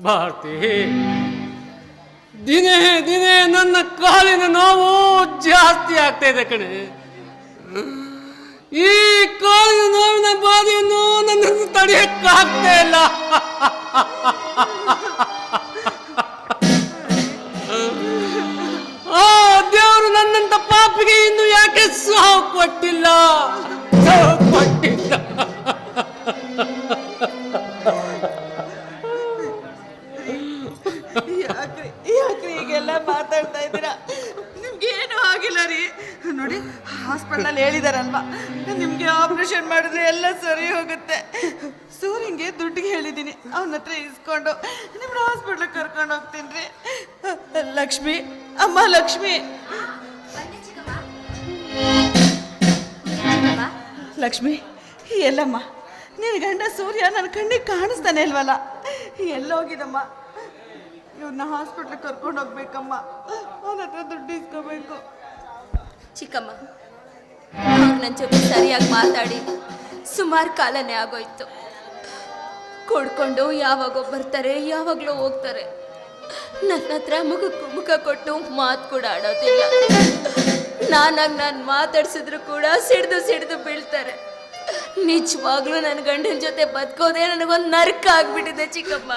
ಭಾರತಿ, ದಿನೇ ದಿನೇ ನನ್ನ ಕಾಲಿನ ನೋವು ಜಾಸ್ತಿ ಆಗ್ತಾ ಇದೆ ಕಣೆ. ಈ ಕಾಲಿನ ನೋವಿನ ಬಾಧೆಯನ್ನು ನನ್ನನ್ನು ತಡೆಯಕ್ಕಾಗ್ತಾ ಇಲ್ಲ. ಆ ದೇವರು ನನ್ನಂತ ಪಾಪಿಗೆ ಇನ್ನು ಯಾಕೆ ಸಾವು ಕೊಟ್ಟಿಲ್ಲ? ಯಾಕ್ರಿ ಈಗೆಲ್ಲ ಮಾತಾಡ್ತಾ ಇದ್ದೀರಾ? ನಿಮ್ಗೆ ಏನು ಆಗಿಲ್ಲ ರೀ. ನೋಡಿ, ಹಾಸ್ಪಿಟಲ್ ಹೇಳಿದಾರಲ್ವಾ, ನಿಮ್ಗೆ ಆಪರೇಷನ್ ಮಾಡಿದ್ರೆ ಎಲ್ಲ ಸರಿ ಹೋಗುತ್ತೆ. ಸೂರ್ಯಂಗೆ ದುಡ್ಡಿಗೆ ಹೇಳಿದ್ದೀನಿ, ಅವನ ಹತ್ರ ಇಸ್ಕೊಂಡು ನಿಮ್ನ ಹಾಸ್ಪಿಟ್ಲಿಗೆ ಕರ್ಕೊಂಡು ಹೋಗ್ತೀನಿ ರೀ. ಲಕ್ಷ್ಮಿ, ಅಮ್ಮ ಲಕ್ಷ್ಮಿ, ಲಕ್ಷ್ಮಿ ಎಲ್ಲಮ್ಮ? ನಿನ್ನ ಗಂಡ ಸೂರ್ಯ ನನ್ನ ಕಣ್ಣಿಗೆ ಕಾಣಿಸ್ತಾನೆ ಇಲ್ವಲ್ಲ? ಎಲ್ಲೋಗಿದಮ್ಮ? ಇವ್ರನ್ನ ಹಾಸ್ಪಿಟ್ಲಿಗೆ ಕರ್ಕೊಂಡು ಹೋಗ್ಬೇಕಮ್ಮ. ಅವನ ಹತ್ರ ದುಡ್ಡು ಇಸ್ಕೋಬೇಕು. ಚಿಕ್ಕಮ್ಮ, ಅವ್ರು ನನ್ನ ಜೊತೆ ಸರಿಯಾಗಿ ಮಾತಾಡಿ ಸುಮಾರು ಕಾಲನೇ ಆಗೋಯ್ತು. ಕೊಡ್ಕೊಂಡು ಯಾವಾಗೋ ಬರ್ತಾರೆ, ಯಾವಾಗಲೂ ಹೋಗ್ತಾರೆ. ನನ್ನ ಹತ್ರ ಮುಖಕ್ಕೂ ಮುಖ ಕೊಟ್ಟು ಮಾತು ಕೂಡ ಆಡೋದಿಲ್ಲ. ನಾನು ಮಾತಾಡ್ಸಿದ್ರು ಕೂಡ ಸಿಡ್ದು ಬೀಳ್ತಾರೆ. ನಿಜವಾಗ್ಲೂ ನನ್ನ ಗಂಡನ ಜೊತೆ ಬದುಕೋದೇ ನನಗೊಂದು ನರಕ ಆಗ್ಬಿಟ್ಟಿದೆ ಚಿಕ್ಕಮ್ಮ.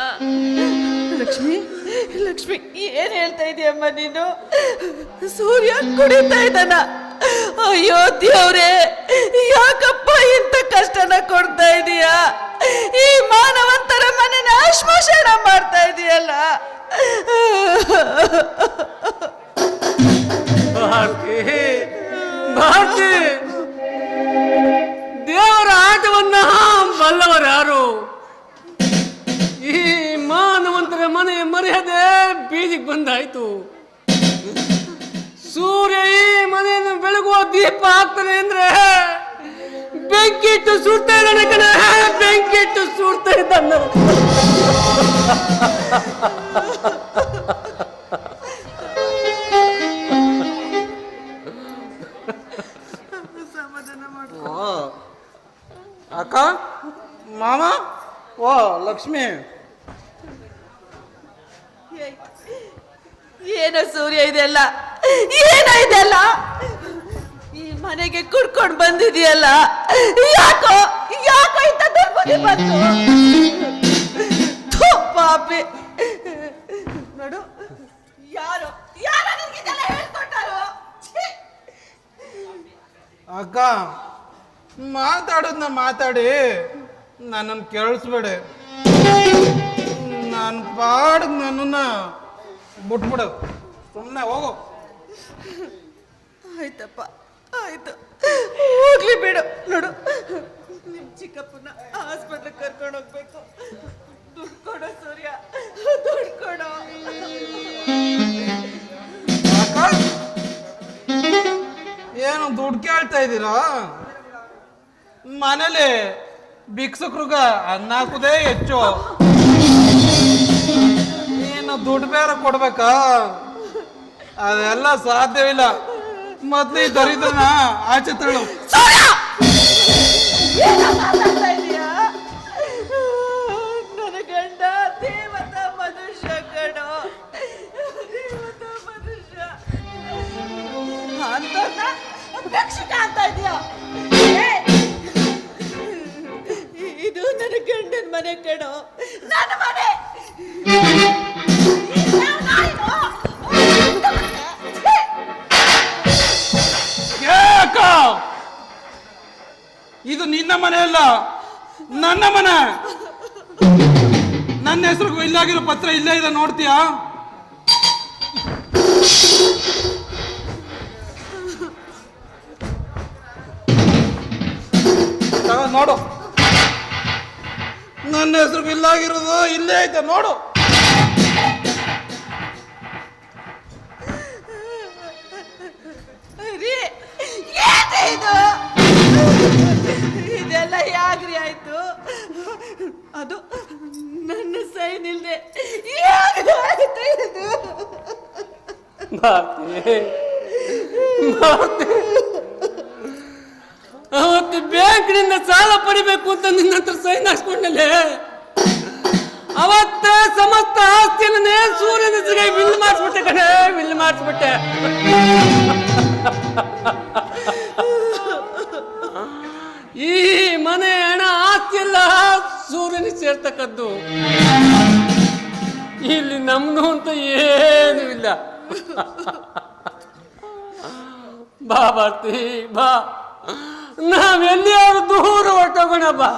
ಲಕ್ಷ್ಮಿ, ಲಕ್ಷ್ಮಿ ಏನ್ ಹೇಳ್ತಾ ಇದೀಯಮ್ಮ ನೀನು? ಸೂರ್ಯ ಕುಡಿತಾ ಇದ್ದಾನ? ಅಯ್ಯೋ ದೇವ್ರೇ, ಯಾಕಪ್ಪ ಇಂಥ ಕಷ್ಟನ ಕೊಡ್ತಾ ಇದೀಯಾ? ಈ ಮಾನವಂತರ ಮನೆನ ಆಶ್ವಾಸನ ಮಾಡ್ತಾ ಇದೀಯಲ್ಲ. ದೇವರ ಆಟವನ್ನ ಬಲ್ಲವರು ಯಾರು? ಈ ಮಾನವಂತರ ಮನೆ ಮರ್ಯಾದೆ ಬೀದಿಗೆ ಬಂದಾಯ್ತು. ಸೂರ್ಯ ಈ ಮನೆಯನ್ನು ಬೆಳಗುವ ದೀಪ ಆಗ್ತಾನೆ ಅಂದ್ರೆ ಬೆಂಕಿಟ್ಟು ಸುಡ್ತಾ ಇದ್ದಾನೆ ಕಣ, ಬೆಂಕಿಟ್ಟು ಸುಡ್ತಾ ಇದ್ದಾನೆ. ಅಕ್ಕ, ಮಾಮ, ಓ ಲಕ್ಷ್ಮಿ. ಏನೋ ಸೂರ್ಯ, ಇದೆಲ್ಲ ಏನೋ ಇದೆಲ್ಲ? ಈ ಮನೆಗೆ ಕುಡ್ಕೊಂಡು ಬಂದಿದೆಯಲ್ಲ, ಯಾಕೋ ಯಾಕೋ ಇಂಥ ದುರ್ಬುದ್ಧಿ ಬಂತು? ಥು, ಪಾಪಿ. ನೋಡು, ಯಾರು ಯಾರು ನಿನಗಿದೆಲ್ಲ ಹೇಳ್ಕೊಟ್ಟಾರು? ಅಕ್ಕ, ಮಾತಾಡೋದನ್ನ ಮಾತಾಡಿ ನನ್ನನ್ನು ಕೇಳಿಸ್ಬೇಡ. ನಾನು ಪಾಡಿಗೆ ನನ್ನನ್ನ ಬಿಟ್ಬಿಡು, ಸುಮ್ಮನೆ ಹೋಗು. ಆಯ್ತಪ್ಪ, ಆಯ್ತು, ಹೋಗ್ಲಿ ಬಿಡು. ನೋಡು, ನಿಮ್ ಚಿಕ್ಕಪ್ಪನ ಹಾಸ್ಪಿಟ್ಲಿಗೆ ಕರ್ಕೊಂಡು ಹೋಗ್ಬೇಕು. ದುಡ್ಡು ಕೊಡೋ ಸೂರ್ಯ, ದುಡ್ಡು ಕೊಡೋ. ಅಕ್ಕ, ಏನು ದುಡ್ಡು ಕೇಳ್ತಾ ಇದ್ದೀರಾ? ಮನೇಲಿ ಭಿಕ್ಷುಕ್ರಗ ಅನ್ನ ಹಾಕುದೇ ಹೆಚ್ಚು, ನೀನು ದುಡ್ಡು ಬೇರೆ ಕೊಡ್ಬೇಕಾ? ಅದೆಲ್ಲ ಸಾಧ್ಯವಿಲ್ಲ. ಮೊದ್ಲು ಈ ದರಿದ್ರನ ಆಚೆ ತಳ್ಳು. ನನ್ನ ಗಂಡ ದೇವತ ಮನುಷ್ಯ ಕಣೋ, ದೇವತ ಮನುಷ್ಯ ಅಂತ ಭಿಕ್ಷುಕ ಅಂತ ಇದೆಯಾ? ಇದು ನನ್ನ ಗಂಡನ ಮನೆ ಕಣೋ, ನನ್ನ ಮನೆ. ಇದು ನಿನ್ನ ಮನೆ ಅಲ್ಲ, ನನ್ನ ಮನೆ. ನನ್ನ ಹೆಸರು ಇಲ್ಲಾಗಿರೋ ಪತ್ರ ಇಲ್ಲೇ ಇದೆ, ನೋಡ್ತೀಯಾ? ನೋಡು, ನನ್ನ ಹೆಸರು ಇಲ್ಲಾಗಿರೋದು ಇಲ್ಲೇ ಐತೆ, ನೋಡು. ಇದೆಲ್ಲ ಯಾಗ್ರಿ ಆಯ್ತು? ಅದು ನನ್ನ ಸೈನ್ ಇಲ್ದೆ ಇದು? ಅವತ್ತು ಬ್ಯಾಂಕ್ನಿಂದ ಸಾಲ ಪಡಿಬೇಕು ಅಂತ ನಿನ್ನ ಹತ್ರ ಸೈನ್ ಹಾಕ್ಸ್ಕೊಂಡಲೆ ಅವತ್ತೇ ಸಮಸ್ತ ಸೂರ್ಯನ ಹೆಸರಿಗೆ ವಿಲ್ ಮಾಡಿಸ್ಬಿಟ್ಟೆ ಕಣೆ, ವಿಲ್ ಮಾಡಿಸ್ಬಿಟ್ಟೆ. ಈ ಮನೆ ಹಣ ಆಸ್ತಿ ಎಲ್ಲ ಸೂರ್ಯನಿಗೆ ಸೇರ್ತಕ್ಕದ್ದು. ಇಲ್ಲಿ ನಮ್ದು ಅಂತ ಏನು ಇಲ್ಲ. ಬಾ ಭಾರತಿ ಬಾ, ನಾವೆಲ್ಲಿಯಾದ್ರೂ ದೂರ ಹೊರಟೋಗೋಣ ಬಾ.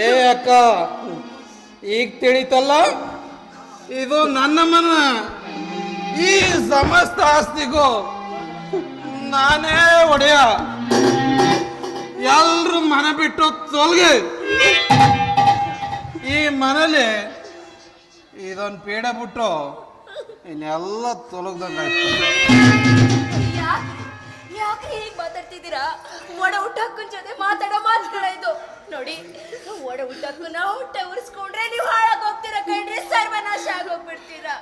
ಏ ಅಕ್ಕ, ಈಗ ತಿಳಿತಲ್ಲ, ಇದು ನನ್ನ ಮನ. ಈ ಸಮಸ್ತ ಆಸ್ತಿಗೂ ನಾನೇ ಒಡೆಯ. ಎಲ್ರು ಮನೆ ಬಿಟ್ಟು ತೊಲಗಿ. ಈ ಮನೇಲಿ ಇದೊಂದು ಪೀಡೆ ಬಿಟ್ಟು ಇನ್ನೆಲ್ಲ ತೊಲಗ್ದಂಗಾಯ್ತು. ಯಾಕೆ ಹೀಗೆ ಮಾತಾಡ್ತಿದ್ದೀರಾ? ಒಡ ಹುಟ್ಟಕ್ಕನ ಜೊತೆ ಮಾತಾಡೋ ಮಾತಾಡ ಇದು ನೋಡಿ. ಒಡ ಹುಟ್ಟಕ್ಕನ ಹೊಟ್ಟೆ ಉರಿಸ್ಕೊಂಡ್ರೆ ನೀವು ಹಾಳಾಗಿ ಹೋಗ್ತೀರಾ ಕಣ್ರಿ, ಸರ್ವನಾಶ ಆಗೋಗ್ಬಿಡ್ತೀರಾ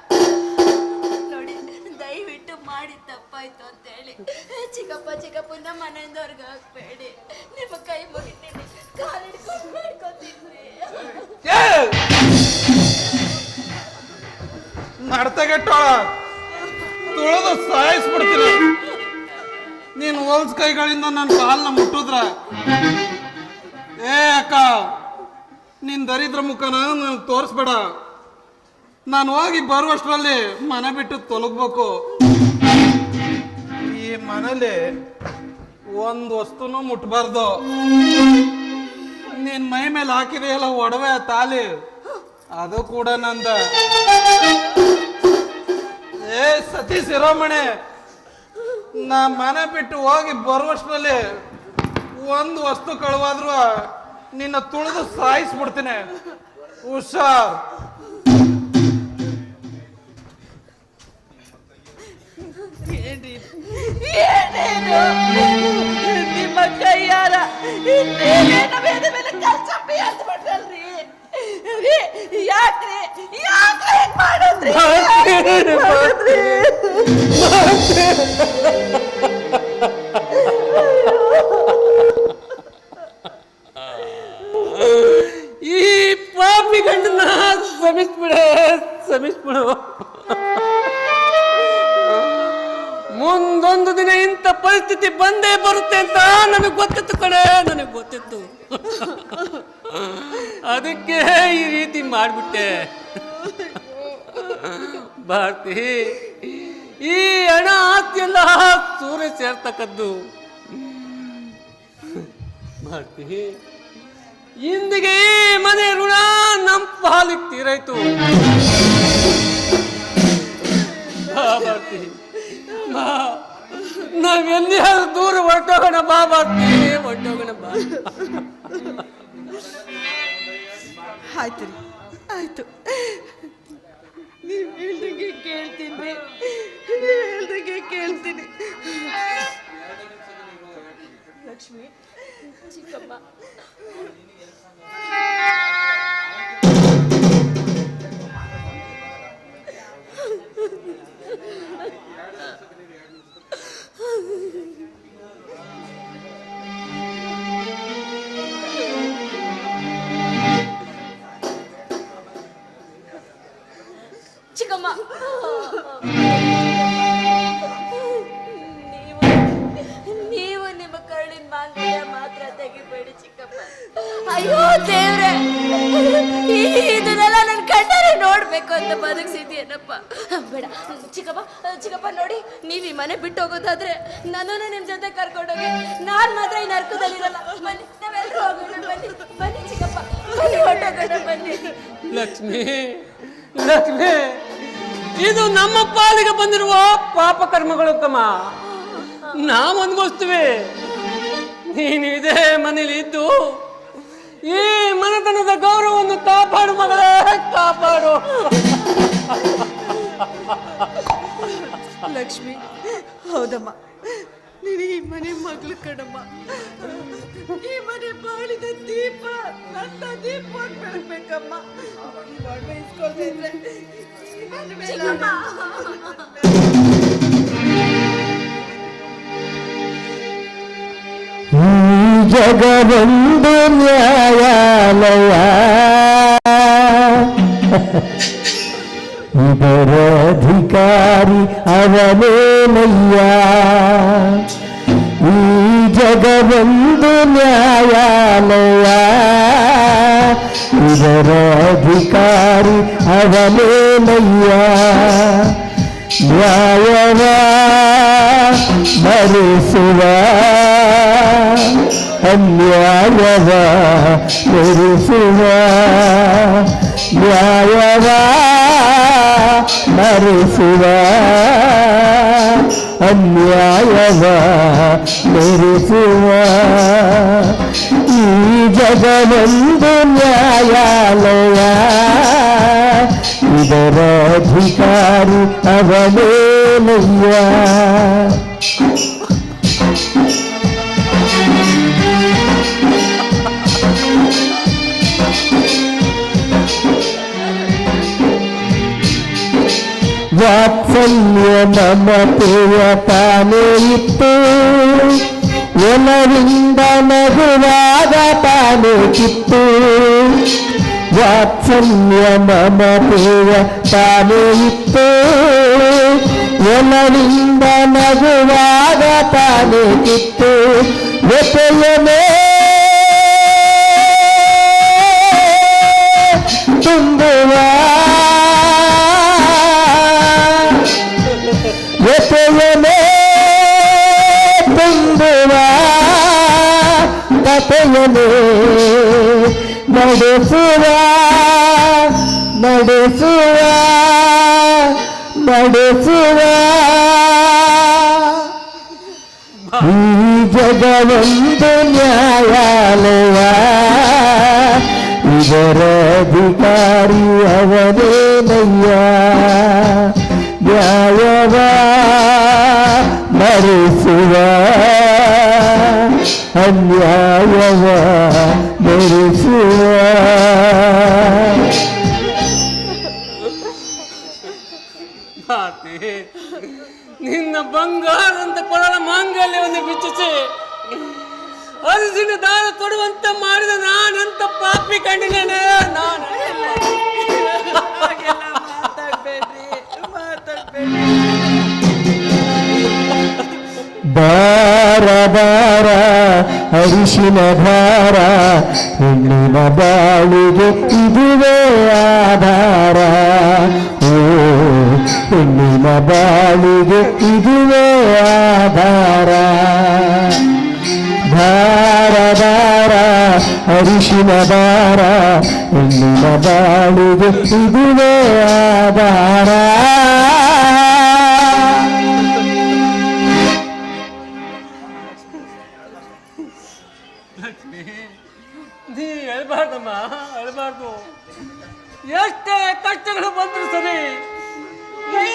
ನೋಡಿ. ದಯವಿಟ್ಟು ಮಾಡಿ ತಪ್ಪಾಯ್ತು ಅಂತ ಹೇಳಿ ಚಿಕ್ಕಪ್ಪನ ಮನೆಯಿಂದ ಹೊರಗೆ ಹಾಕ್ಬೇಡಿ. ನಿಮ್ಮ ಕೈ ಮುಗಿತೀನಿ, ಕಾಲಿಡ್ಕೊಂಡು ಮಾಡ್ಕೊತೀನಿ. ನಡ್ತಗೆಟ್ಟೋಳ ತುಳಿದು ಸಾಯಿಸ್ಬಿಡ್ತೀನಿ. ನೀನು ಹೊಲ್ಸ್ ಕೈಗಳಿಂದ ನನ್ನ ಕಾಲನ್ನ ಮುಟ್ಟಿದ್ರ, ಏ ಅಕ್ಕ, ನಿನ್ ದರಿದ್ರ ಮುಖನ ನನಗೆ ತೋರಿಸ್ಬೇಡ. ನಾನು ಹೋಗಿ ಬರುವಷ್ಟರಲ್ಲಿ ಮನೆ ಬಿಟ್ಟು ತೊಲಗ್ಬೇಕು. ಈ ಮನೇಲಿ ಒಂದು ವಸ್ತುನೂ ಮುಟ್ಬಾರ್ದು. ನಿನ್ ಮೈ ಮೇಲೆ ಹಾಕಿದೆಯಲ್ಲ ಒಡವೆ ತಾಲಿ, ಅದು ಕೂಡ ನಂದ. ಏ ಸತಿ ಶಿರೋಮಣಿ, ನಾ ಮನೆ ಬಿಟ್ಟು ಹೋಗಿ ಬರುವಷ್ಟರಲ್ಲಿ ಒಂದು ವಸ್ತು ಕಳುವಾದ್ರೂ ನಿನ್ನ ತುಳಿದು ಸಾಯಿಸ್ಬಿಡ್ತೀನಿ. ಹುಷಾರ್. ಏನೇನು ನಿಮ್ಮ ಕೈಯಾರ ಇನ್ನೇನೇನು ಮೇಲೆ ಮೇಲೆ ಕಲ್ಚಪ್ಪಿ ಅಂದ್ಬಿಟ್ಟಲ್ರಿ. ಯಾಕ್ರಿ ಯಾಕ್ರಿ ಹಿಂಗ್ ಮಾಡಿದ್ರಿ? ಈ ಪಾಪಿ ಗಂಡನ ಕ್ಷಮಿಸ್ಬಿಡು. ಮುಂದೊಂದು ದಿನ ಇಂಥ ಪರಿಸ್ಥಿತಿ ಬಂದೇ ಬರುತ್ತೆ ಅಂತ ನನಗೆ ಗೊತ್ತಿತ್ತು ಕಣೆ, ನನಗೆ ಗೊತ್ತಿತ್ತು. ಅದಕ್ಕೆ ಈ ರೀತಿ ಮಾಡ್ಬಿಟ್ಟೆ. ಭಾರತಿ, ಈ ಹಣ ಆಸ್ತಿ ಎಲ್ಲ ಸೂರ್ಯ ಸೇರ್ತಕ್ಕದ್ದು. ಭಾರತಿ, ಇಂದಿಗೆ ಈ ಮನೆ ಋಣ ನಮ್ಮ ಪಾಲಿಗೆ ತೀರಾಯ್ತು. ಭಾರತಿ, ನಾವೆಲ್ಲಿಯಾದ್ರೂ ದೂರ ಹೊರಟೋಗೋಣ ಬಾ. ಭಾರತಿ, ಹೊರಟೋಗೋಣ ಬಾ. ಆಯ್ತು ರೀ, ಆಯ್ತು. ನೀವು ಹೇಳ್ದಂಗೆ ಕೇಳ್ತೀನಿ, ನೀವು ಹೇಳ್ದಂಗೆ ಕೇಳ್ತೀನಿ. ಲಕ್ಷ್ಮಿ, ಚಿಕ್ಕಮ್ಮ, ಚಿಕ್ಕಮ್ಮ, ನೀವು ನಿಮ್ಮ ಕರುಳಿನ ಮಾಂಗಲ್ಯ ಮಾತ್ರ ತೆಗಿಬೇಡಿ ಚಿಕ್ಕಮ್ಮ. ಅಯ್ಯೋ ದೇವ್ರೆ, ಇದನ್ನೆಲ್ಲ ನನ್ನ ಕಣ್ಣಾರೆ ನೋಡ್ಬೇಕು ಅಂತ ಬದುಕ್ಸಿದ್ಯೇನಪ್ಪ. ಬೇಡ ಚಿಕ್ಕಪ್ಪ ನೋಡಿ, ನೀವು ಈ ಮನೆ ಬಿಟ್ಟು ಹೋಗೋದಾದ್ರೆ ನನ್ನನ್ನು ನಿಮ್ಮ ಜೊತೆ ಕರ್ಕೊಂಡೋಗಿ, ನಾನು ಮಾತ್ರ ಈ ನರ್ಕದಲ್ಲಿರಲ್ಲ. ಬನ್ನಿ, ನಾವೆಲ್ಲರೂ ಹೋಗೋಣ. ಬನ್ನಿ ಚಿಕ್ಕಪ್ಪ, ಬನ್ನಿ, ಹೊರಟೋಗೋಣ ಬನ್ನಿ. ಲಕ್ಷ್ಮಿ, ಇದು ನಮ್ಮ ಪಾಲಿಗೆ ಬಂದಿರುವ ಪಾಪ ಕರ್ಮಗಳು ಕಮ್ಮ. ನಾವು ಅನ್ಭವಿಸ್ತೀವಿ. ನೀನು ಇದೇ ಮನೇಲಿ ಇದ್ದು ಈ ಮನೆತನದ ಗೌರವವನ್ನು ಕಾಪಾಡು ಮಗಳೇ, ಕಾಪಾಡು. ಲಕ್ಷ್ಮಿ, ಹೌದಮ್ಮ, ನೀನು ಈ ಮನೆ ಮಗಳು ಕಣಮ್ಮ. ಈ ಮನೆ ಬಾಳಿದ ದೀಪ, ನನ್ನ ದೀಪ ಬೆಳಗ್ಬೇಕಮ್ಮ. ಇಸ್ಕೊಳ್ತಾ ಇದ್ರೆ ಜಗವಂದು ನ್ಯಾಯಾಲಯ ಇದರ ಅಧಿಕಾರಿ ಅವನೇನಯ್ಯ ಈ ಜಗವೊಂದು ನ್ಯಾಯಾಲಯ ಇದರ ಅಧಿಕಾರಿ ಅವನೇನಯ್ಯ ನ್ಯಾಯವ ಮರೆಸುವ ಅನ್ಯಾಯವ ಮೆರೆಸುವ ನ್ಯಾಯವ ಮರೆಸುವ ಅನ್ಯಾಯವ ಮೆರೆಸುವ ಈ ಜಗವೊಂದು ನ್ಯಾಯಾಲಯ ಇದರ ಅಧಿಕಾರಿ ಅವನೇನಯ್ಯ ವಾತ್ಸಲ್ಯ ಮಮತೆಯ ತಾನೇ ಇತ್ತು ಒಲವಿಂದ ನಗುವಾಗ ತಾನೇ ಕಿತ್ತು ವಾತ್ಸಲ್ಯ ಮಮತೆಯ ತಾನೇ ಇತ್ತು ಒಲವಿಂದ ನಗುವಾಗ ತಾನೇ ಕಿತ್ತು ವ್ಯಥೆಯನೇ ತುಂಬುವ ವ್ಯಥೆಯನೇ ತುಂಬುವ ಕಥೆಯನೇ ನಡೆಸುವ ನಡೆಸುವ ನಡೆಸುವ ಈ ಜಗವೊಂದು ನ್ಯಾಯಾಲಯ ಇದರ ಅಧಿಕಾರಿ ಅವನೇನಯ್ಯ ನ್ಯಾಯವ ಮರೆಸುವ ಅನ್ಯಾಯವ ಮೆರೆಸುವ ನಿನ್ನ ಬಂಗಾರಂತ ಕೊಡಲ ಮಾಂಗಲ್ಯವನ್ನು ಬಿಚ್ಚಿಸಿ ಅರಸಿನ ದಾರ ತೊಡುವಂತ ಮಾಡಿದ ನಾನೆಂತ ಪಾಪಿ ಕಂಡಿದ್ದೇನೆ ನಾನು ಬಾರ ಬಾರ ಅರಿಶಿನ ಧಾರ ಹೆಣ್ಣಿನ ಬಾಳಿಗೆ ಇದುವೇ ಆಧಾರ ಓ ಹೆಣ್ಣಿನ ಬಾಳಿಗೆ ಇದುವೇ ಆಧಾರ ಧಾರ ಧಾರ ಅರಿಶಿನ ಧಾರ ಹೆಣ್ಣಿನ ಬಾಳಿಗೆ ಇದುವೇ ಆಧಾರ ನೀ ಹೇಳ್ಬಾರ್ದಮ್ಮ ಹೇಳ್ಬಾರ್ದು ಎಷ್ಟೇ ಕಷ್ಟಗಳು ಬಂದ್ರು ಸರಿ ಈ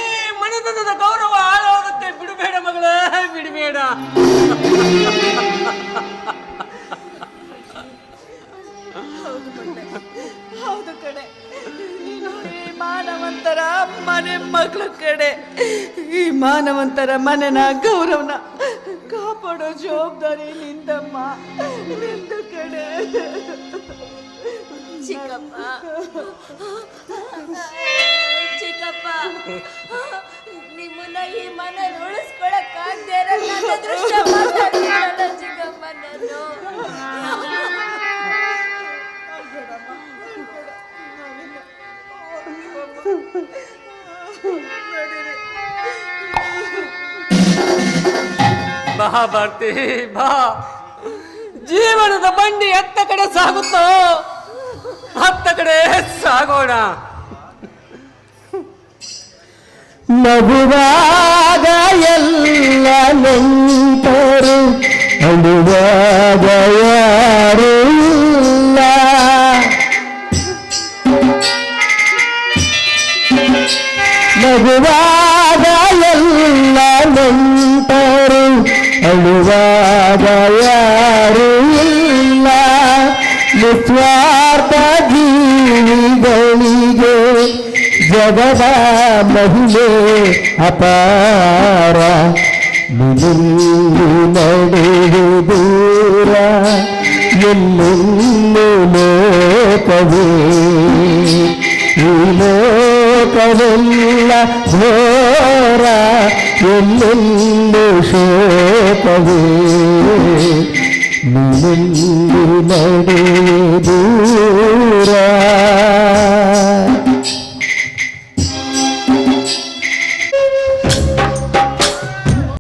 ಮನೆತನದ ಗೌರವ ಆಳೋದಕ್ಕೆ ಬಿಡಬೇಡ ಮಗಳೇ ಬಿಡಬೇಡ ಹೌದು ಕಡೆ ನೀನು ಈ ಮಾನವಂತರ ಮನೆ ಮಗಳ ಕಡೆ ಈ ಮಾನವಂತರ ಮನೆನ ಗೌರವನ ಕಾಪಾಡೋ ಜವಾಬ್ದಾರಿ ನಿಂದಮ್ಮ ನಿಂದು ಕಡೆ ಚಿಕ್ಕಪ್ಪ ಚಿಕ್ಕಪ್ಪ ನಿಮ್ಮನ್ನ ಈ ಮನೆ ಉಳಿಸ್ಕೊಳಕ್ಕಾಗದೆ ನನ್ನ ಅದೃಷ್ಟ ಮಾತಾಡ್ತೀನಲ್ಲ ಚಿಕ್ಕಪ್ಪ ನಾನು ಬಾ ಭಾರತಿ ಬಾ ಜೀವನದ ಬಂಡಿ ಎತ್ತ ಕಡೆ ಸಾಗುತ್ತೋ ಹತ್ತ ಕಡೆ ಸಾಗೋಣ ನಗುವಾಗ ಎಲ್ಲ ನೆಂಟರು ಅಳುವಾಗ ಯಾರೂ ಇಲ್ಲ ನಗುವಾಗ ಎಲ್ಲ ನೆಂಟರು ಅಳುವಾಗ ಯಾರೂ ಇಲ್ಲ ನಿಸ್ವಾರ್ಥ ಜೀವಿಗಳಿಗೆ ಜಗದ ಮಹಿಮೆ ಅಪಾರ ನಿಲ್ಲಿ ನಡೆದು ದೂರ ಎಲ್ಲೆಲ್ಲೂ ಲೋಕವೇ ಈ ಶೋಕವೆಲ್ಲ ಘೋರ ಎಲ್ಲೆಲ್ಲೂ ಶೋಕವೇ ನೀನೆಲ್ಲಿ ನಡೆ